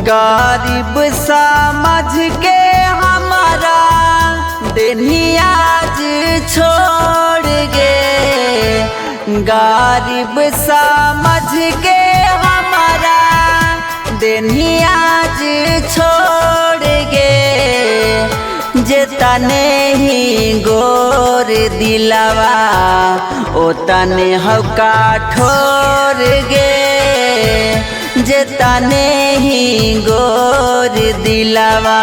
गरीब समझ के हमारा देनी आज छोड़ गे, गरीब समझ के हमारा देनी आज छोड़ गे। जे तने ही गोर दिलावा ओ तने हौका ठोर गे, जे तने ही गोर दिलावा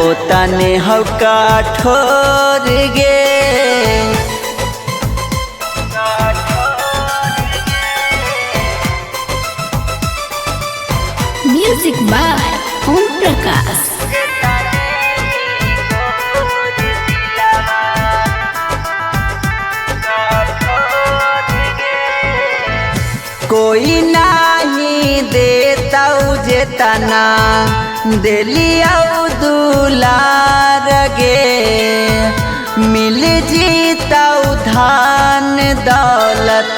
ओ तने हौका ठोर गे। Music by Om Prakash. कोई नहीं देता जे तना दिलिया दुलार गे, मिल जीता धान दौलत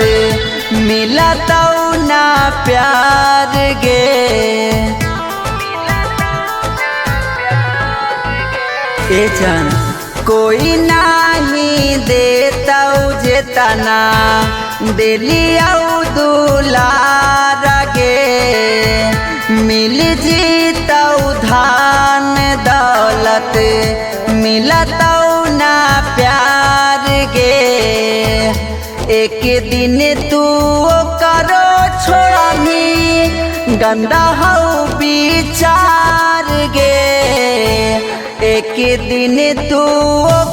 मिलता ना प्यार गे। ए जान कोई नहीं देता जे तना दिलिया दुलार गे, मिल जीता धान दौलत मिलता ना प्यार गे। एक दिन तू करो छोड़नी गंदा हो विचार गे, एक दिन तू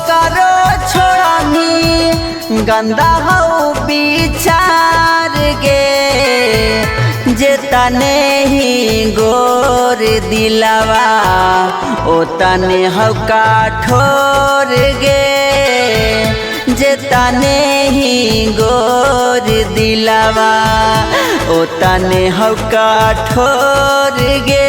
करो छोड़नी गंदा हो विचार गे। जे तने ही गोर दिलावा ओ तने हौका ठोर गे, जे तने ही गोर दिलावा ओ तने हौका ठोर गे।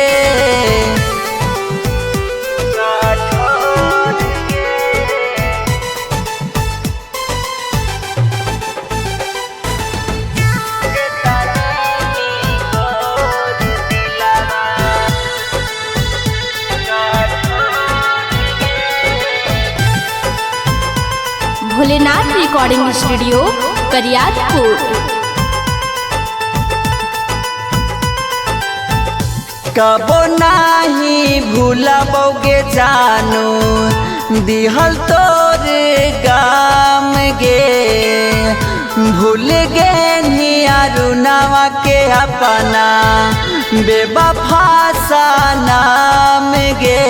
Bholenath recording studio Kariyatpur. कबो नहीं भूलबोगे जानू दिहल तोर गाम गे, भूल गे नियारुनावा के अपना बेवफा सा नाम गे।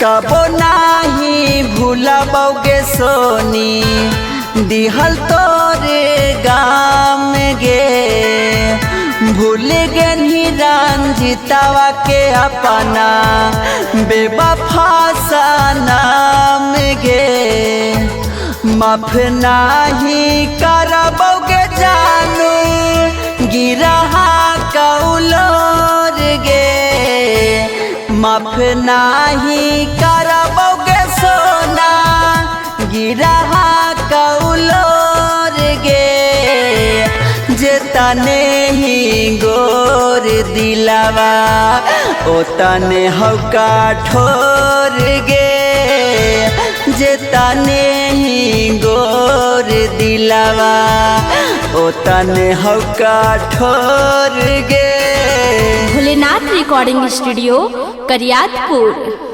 कबो नहीं भूलबोगे सोनी दिहल तोरे गाम गे, भूल गे रंजितावा के अपना बेवफा सा नाम गे। माफ नहीं करबोगे जानू गिरहा कौलोर गे, माफ नहीं करबोगे सोना गिरहा कौलोर गे। जे तने ही गोर दिलावा ओ तने हौका ठोर गे, जे तने ही गोर दिलावा ओ तने हौका ठोर गे। Bholenath recording studio Kariyatpur.